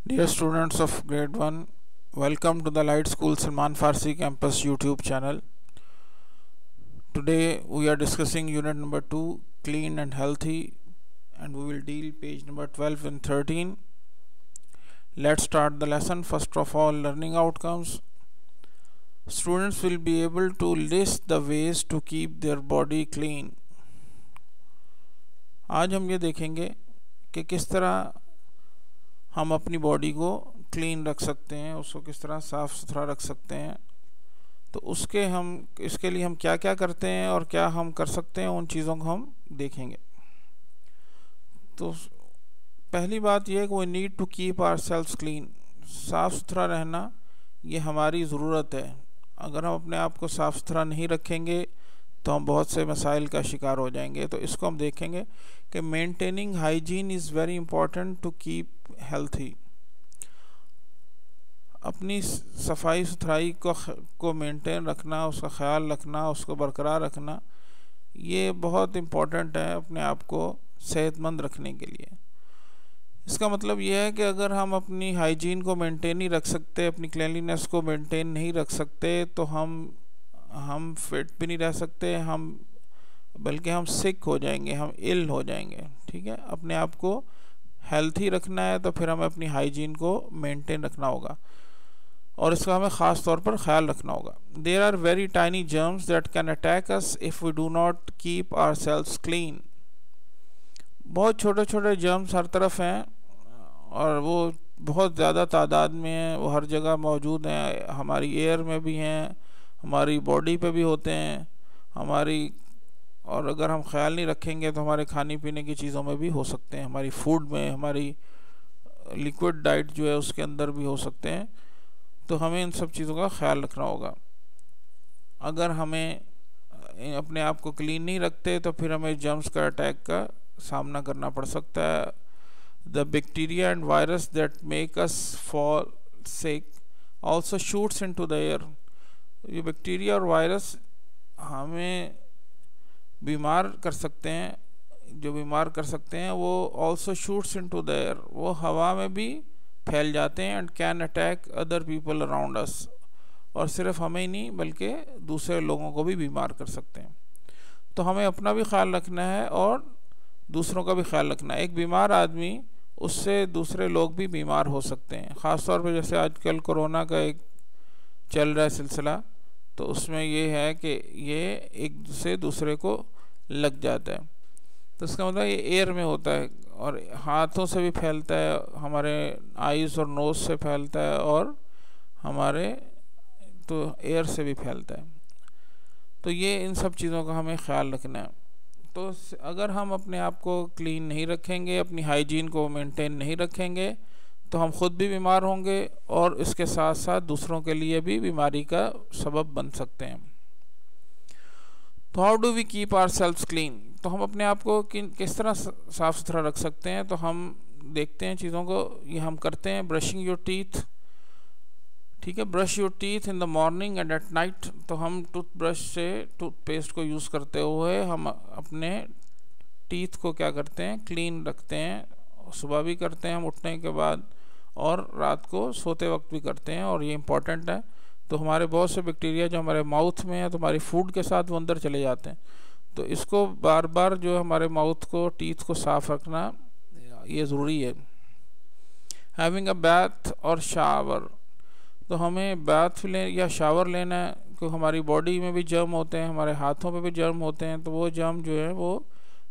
Dear students of grade 1, welcome to the Light School Salman Farsi campus YouTube channel. Today we are discussing unit number 2, clean and healthy, and we will deal page number 12 and 13. Let's start the lesson. First of all, learning outcomes. Students will be able to list the ways to keep their body clean. आज हम ये देखेंगे कि किस तरह हम अपनी body को क्लीन रख सकते हैं, उसको किस तरह साफ़ सुथरा रख सकते हैं। तो इसके लिए हम क्या क्या करते हैं और क्या हम कर सकते हैं, उन चीज़ों को हम देखेंगे। तो पहली बात यह है कि we need to keep our self clean. साफ़ सुथरा रहना ये हमारी ज़रूरत है। अगर हम अपने आप को साफ़ सुथरा नहीं रखेंगे तो हम बहुत से मसाइल का शिकार हो जाएंगे। तो इसको हम देखेंगे कि maintaining hygiene is very important to keep healthy. अपनी सफाई सुथराई को मेंटेन रखना, उसका ख्याल रखना, उसको बरकरार रखना, ये बहुत इम्पॉर्टेंट है अपने आप को सेहतमंद रखने के लिए। इसका मतलब ये है कि अगर हम अपनी हाइजीन को मेंटेन नहीं रख सकते, अपनी क्लीनलीनेस को मेंटेन नहीं रख सकते, तो हम फिट भी नहीं रह सकते, बल्कि हम सिक हो जाएंगे, हम इल हो जाएंगे। ठीक है, अपने आप को हेल्थी रखना है तो फिर हमें अपनी हाइजीन को मेंटेन रखना होगा और इसका हमें ख़ास तौर पर ख्याल रखना होगा। There are very tiny germs that can attack us if we do not keep ourselves clean. बहुत छोटे छोटे जर्म्स हर तरफ हैं और वो बहुत ज़्यादा तादाद में हैं, वो हर जगह मौजूद हैं। हमारी एयर में भी हैं, हमारी बॉडी पे भी होते हैं, और अगर हम ख्याल नहीं रखेंगे तो हमारे खाने पीने की चीज़ों में भी हो सकते हैं, हमारी फूड में, हमारी लिक्विड डाइट जो है उसके अंदर भी हो सकते हैं। तो हमें इन सब चीज़ों का ख्याल रखना होगा। अगर हमें अपने आप को क्लीन नहीं रखते तो फिर हमें जर्म्स का अटैक का सामना करना पड़ सकता है। The bacteria and virus that make us fall sick also shoots into the air. ये बैक्टीरिया और वायरस हमें बीमार कर सकते हैं, जो बीमार कर सकते हैं वो also shoots into the air, वो हवा में भी फैल जाते हैं and can attack other people around us, और सिर्फ हमें ही नहीं बल्कि दूसरे लोगों को भी बीमार कर सकते हैं। तो हमें अपना भी ख्याल रखना है और दूसरों का भी ख्याल रखना है। एक बीमार आदमी, उससे दूसरे लोग भी बीमार हो सकते हैं। ख़ास तौर पर जैसे आजकल कोरोना का एक चल रहा है सिलसिला, तो उसमें ये है कि ये एक से दूसरे को लग जाता है। तो इसका मतलब ये एयर में होता है और हाथों से भी फैलता है, हमारे आईज़ और नोज़ से फैलता है और हमारे तो एयर से भी फैलता है। तो ये इन सब चीज़ों का हमें ख्याल रखना है। तो अगर हम अपने आप को क्लीन नहीं रखेंगे, अपनी हाइजीन को मेंटेन नहीं रखेंगे, तो हम ख़ुद भी बीमार होंगे और इसके साथ साथ दूसरों के लिए भी बीमारी का सबब बन सकते हैं। तो how do we keep ourselves clean? तो हम अपने आप को किस तरह साफ़ सुथरा रख सकते हैं? तो हम देखते हैं चीज़ों को, ये हम करते हैं। ब्रशिंग योर टीथ, ठीक है, brush your teeth in the morning and at night. तो हम टूथब्रश से टूथपेस्ट को यूज़ करते हुए हम अपने टीथ को क्या करते हैं, क्लीन रखते हैं। सुबह भी करते हैं हम उठने के बाद, और रात को सोते वक्त भी करते हैं, और ये इम्पॉर्टेंट है। तो हमारे बहुत से बैक्टीरिया जो हमारे माउथ में है, तो हमारी फूड के साथ वो अंदर चले जाते हैं। तो इसको बार बार जो हमारे माउथ को, टीथ को साफ़ रखना ये ज़रूरी है। हैविंग अ बैथ और शावर, तो हमें बैथ या शावर लेना है, क्योंकि हमारी बॉडी में भी जर्म होते हैं, हमारे हाथों पे भी जर्म होते हैं। तो वो जर्म जो है वो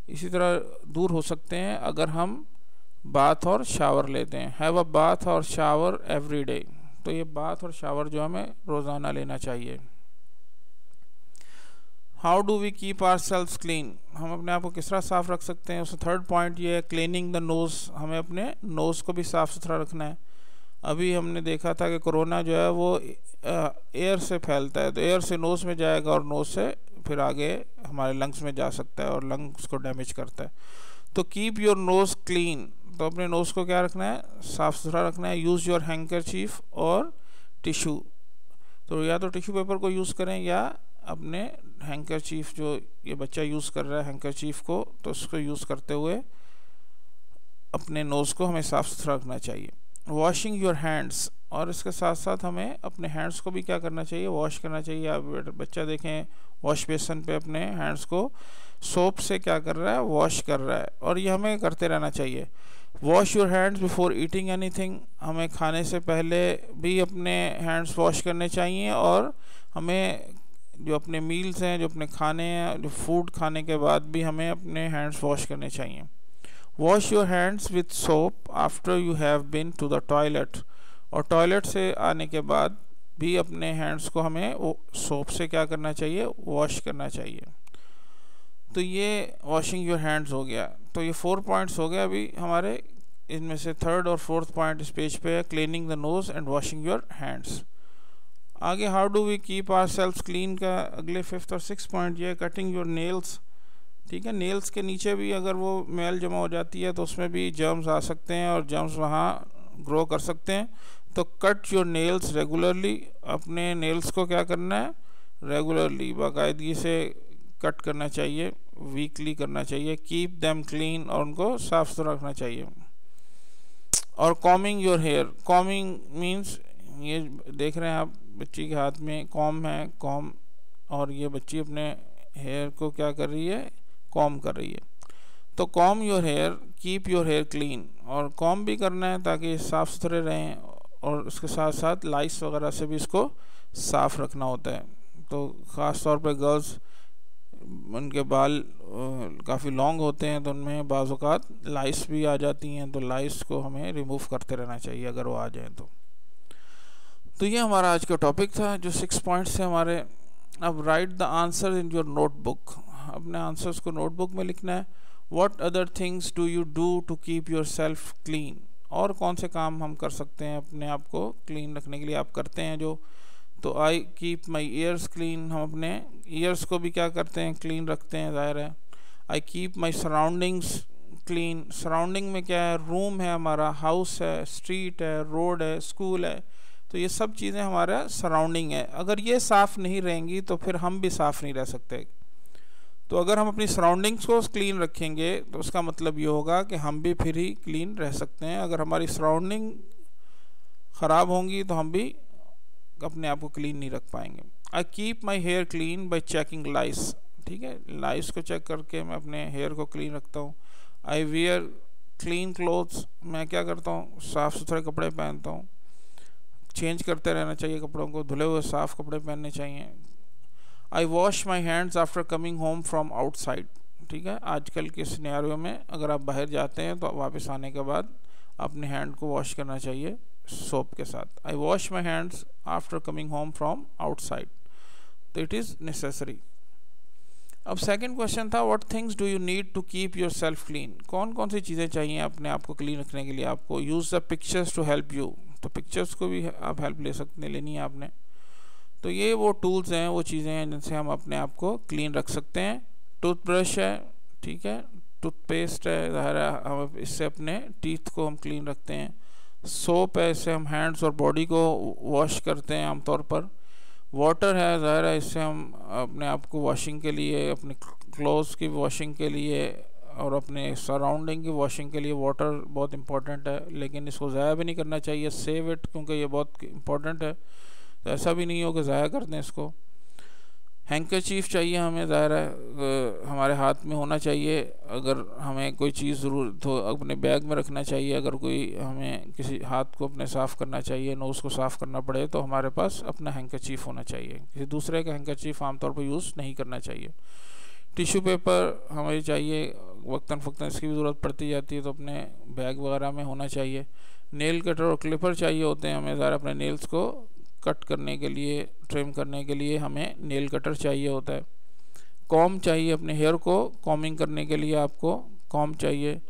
इसी तरह दूर हो सकते हैं अगर हम बाथ और शावर लेते हैं। हैव अ बाथ और शावर एवरी डे, तो ये बाथ और शावर जो हमें रोज़ाना लेना चाहिए। How do we keep ourselves clean? हम अपने आप को किस तरह साफ़ रख सकते हैं? उसका थर्ड पॉइंट ये है क्लीनिंग द नोज़। हमें अपने नोज़ को भी साफ़ सुथरा रखना है। अभी हमने देखा था कि कोरोना जो है वो एयर से फैलता है, तो एयर से नोज़ में जाएगा और नोज़ से फिर आगे हमारे लंग्स में जा सकता है और लंग्स को डैमेज करता है। तो कीप योर नोज़ क्लीन, तो अपने नोज़ को क्या रखना है, साफ़ सुथरा रखना है। यूज़ योर हैंकरचीफ और टिशू, तो या तो टिशू पेपर को यूज़ करें या अपने हैंकरचीफ, जो ये बच्चा यूज़ कर रहा है हैंकरचीफ को, तो उसको यूज़ करते हुए अपने नोज़ को हमें साफ़ सुथरा रखना चाहिए। वॉशिंग योर हैंड्स, और इसके साथ साथ हमें अपने हैंड्स को भी क्या करना चाहिए, वॉश करना चाहिए। आप बच्चा देखें वॉश बेसन पे अपने हैंड्स को सोप से क्या कर रहा है, वॉश कर रहा है, और ये हमें करते रहना चाहिए। Wash your hands before eating anything, हमें खाने से पहले भी अपने हैंड्स वॉश करने चाहिए, और हमें जो अपने मील्स हैं, जो अपने खाने हैं, जो फूड खाने के बाद भी हमें अपने हैंड्स वॉश करने चाहिए। Wash your hands with soap after you have been to the toilet, और टॉयलेट से आने के बाद भी अपने हैंड्स को हमें वो सोप से क्या करना चाहिए, वॉश करना चाहिए। तो ये वॉशिंग योर हैंड्स हो गया। तो ये 4 पॉइंट्स हो गए अभी हमारे। इनमें से थर्ड और फोर्थ पॉइंट इस पेज पे है, cleaning the nose and washing your hands. आगे how do we keep our self clean का अगले 5th और 6th पॉइंट ये कटिंग योर नेल्स। ठीक है, नेल्स के नीचे भी अगर वो मैल जमा हो जाती है तो उसमें भी जर्म्स आ सकते हैं और जर्म्स वहाँ ग्रो कर सकते हैं। तो कट योर नेल्स रेगुलरली, अपने नेल्स को क्या करना है, रेगुलरली बाकायदगी से कट करना चाहिए, वीकली करना चाहिए। कीप देम क्लीन, और उनको साफ सुथरा रखना चाहिए। और combing your hair, combing means ये देख रहे हैं आप बच्ची के हाथ में कॉम है, कॉम, और ये बच्ची अपने हेयर को क्या कर रही है, कॉम कर रही है। तो comb your hair, keep your hair clean, और कॉम भी करना है ताकि साफ़ सुथरे रहें, और उसके साथ साथ लाइस वगैरह से भी इसको साफ़ रखना होता है। तो ख़ास तौर पे गर्ल्स, उनके बाल काफ़ी लॉन्ग होते हैं तो उनमें बाज़ औक़ात लाइस भी आ जाती हैं, तो लाइस को हमें रिमूव करते रहना चाहिए अगर वो आ जाए तो ये हमारा आज का टॉपिक था, जो 6 पॉइंट्स थे हमारे। अब write the answer in your notebook, अपने आंसर्स को नोटबुक में लिखना है। What other things do you do to keep your self clean, और कौन से काम हम कर सकते हैं अपने आप को क्लीन रखने के लिए, आप करते हैं जो। तो आई कीप माई ईयर्स क्लीन, हम अपने ईयर्स को भी क्या करते हैं, क्लीन रखते हैं, ज़ाहिर है। आई कीप माई सराउंडिंग्स क्लीन, सराउंडिंग में क्या है, रूम है हमारा, हाउस है, स्ट्रीट है, रोड है, स्कूल है, तो ये सब चीज़ें हमारा सराउंडिंग है। अगर ये साफ़ नहीं रहेंगी तो फिर हम भी साफ़ नहीं रह सकते। तो अगर हम अपनी सराउंडिंग्स को क्लीन रखेंगे तो उसका मतलब ये होगा कि हम भी फिर ही क्लीन रह सकते हैं। अगर हमारी सराउंडिंग ख़राब होंगी तो हम भी अपने आप को क्लीन नहीं रख पाएंगे। I keep my hair clean by checking lice, ठीक है, लाइस को चेक करके मैं अपने हेयर को क्लीन रखता हूँ। आई वेयर क्लीन क्लोथ्स, मैं क्या करता हूँ, साफ़ सुथरे कपड़े पहनता हूँ। चेंज करते रहना चाहिए कपड़ों को, धुले हुए साफ़ कपड़े पहनने चाहिए। I wash my hands after coming home from outside, ठीक है, आजकल के सिनेरियो में अगर आप बाहर जाते हैं तो वापस आने के बाद अपने हैंड को वॉश करना चाहिए सोप के साथ। I wash my hands after coming home from outside, तो इट इज़ नेसेसरी। अब सेकंड क्वेश्चन था, what things do you need to keep your self clean, कौन कौन सी चीज़ें चाहिए अपने आप को क्लीन रखने के लिए आपको। Use the pictures to help you, तो पिक्चर्स को भी आप हेल्प ले सकते हैं, लेनी है आपने। तो ये वो टूल्स हैं, वो चीज़ें हैं जिनसे हम अपने आप को क्लीन रख सकते हैं। टूथब्रश है, ठीक है, टूथपेस्ट है, ज़ाहिर है हम इससे अपने टीथ को हम क्लीन रखते हैं। सोप है, इससे हम हैंड्स और बॉडी को वॉश करते हैं आमतौर पर। वाटर है, ज़ाहिर है इससे हम अपने आप को वॉशिंग के लिए, अपने क्लोथ्स की वॉशिंग के लिए और अपने सराउंडिंग की वॉशिंग के लिए वाटर बहुत इंपॉर्टेंट है, लेकिन इसको ज़ाया भी नहीं करना चाहिए। सेव इट, क्योंकि ये बहुत इंपॉर्टेंट है, तो ऐसा भी नहीं हो कि ज़ाया कर दें इसको। हैंकरचीफ चाहिए हमें, ज़ाहिर है हमारे हाथ में होना चाहिए। अगर हमें कोई चीज़ ज़रूरत हो अपने बैग में रखना चाहिए। अगर कोई हमें किसी हाथ को अपने साफ़ करना चाहिए, नोज़ को साफ़ करना पड़े, तो हमारे पास अपना हैंकरचीफ होना चाहिए। किसी दूसरे का हैंकरचीफ आमतौर पर यूज़ नहीं करना चाहिए। टिश्यू पेपर हमें चाहिए, वक्तन फ़क्तन इसकी भी ज़रूरत पड़ती जाती है, तो अपने बैग वगैरह में होना चाहिए। नेल कटर और क्लिपर चाहिए होते हैं हमें, ज़रा अपने नेल्स को कट करने के लिए, ट्रिम करने के लिए हमें नेल कटर चाहिए होता है। कॉम चाहिए, अपने हेयर को कॉमिंग करने के लिए आपको कॉम चाहिए।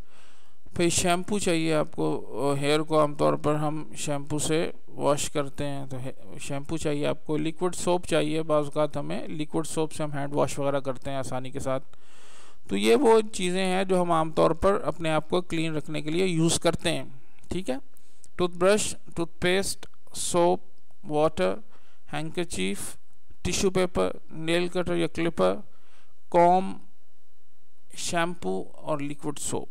फिर शैम्पू चाहिए आपको, हेयर को आमतौर पर हम शैम्पू से वॉश करते हैं, तो शैम्पू चाहिए आपको। लिक्विड सोप चाहिए, बाज़ औक़ात हमें लिक्विड सोप से हम हैंड वॉश वगैरह करते हैं आसानी के साथ। तो ये वो चीज़ें हैं जो हम आमतौर पर अपने आप को क्लीन रखने के लिए यूज़ करते हैं, ठीक है। Toothbrush, toothpaste, soap, water, handkerchief, tissue paper, nail cutter या क्लिपर, कॉम, शैम्पू और लिक्विड सोप।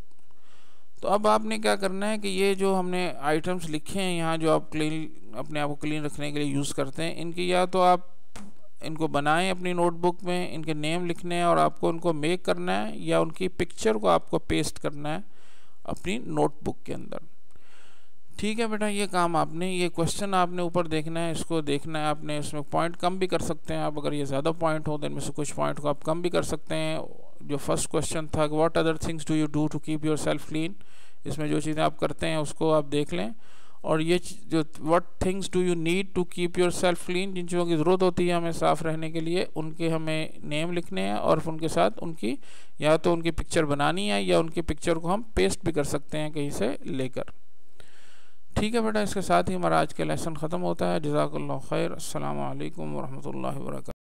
तो अब आपने क्या करना है कि ये जो हमने आइटम्स लिखे हैं यहाँ, जो आप क्लीन अपने आप को क्लीन रखने के लिए यूज़ करते हैं, इनकी या तो आप इनको बनाएं अपनी नोटबुक में, इनके नेम लिखने हैं और आपको उनको मेक करना है, या उनकी पिक्चर को आपको पेस्ट करना है अपनी नोटबुक के अंदर। ठीक है बेटा, ये काम आपने, ये क्वेश्चन आपने ऊपर देखना है, इसको देखना है आपने। इसमें पॉइंट कम भी कर सकते हैं आप, अगर ये ज़्यादा पॉइंट हो तो इनमें से कुछ पॉइंट को आप कम भी कर सकते हैं। जो फर्स्ट क्वेश्चन था, what other things do you do to keep your self clean, इसमें जो चीज़ें आप करते हैं उसको आप देख लें। और ये जो what things do you need to keep your self clean, जिन चीज़ों की ज़रूरत होती है हमें साफ़ रहने के लिए, उनके हमें नेम लिखने हैं और उनके साथ उनकी या तो उनकी पिक्चर बनानी है या उनकी पिक्चर को हम पेस्ट भी कर सकते हैं कहीं से लेकर। ठीक है बेटा, इसके साथ ही हमारा आज का लेसन ख़त्म होता है। जज़ाकल्लाहु खैर। अस्सलामु अलैकुम वरहमतुल्लाहि वबरकातुहू।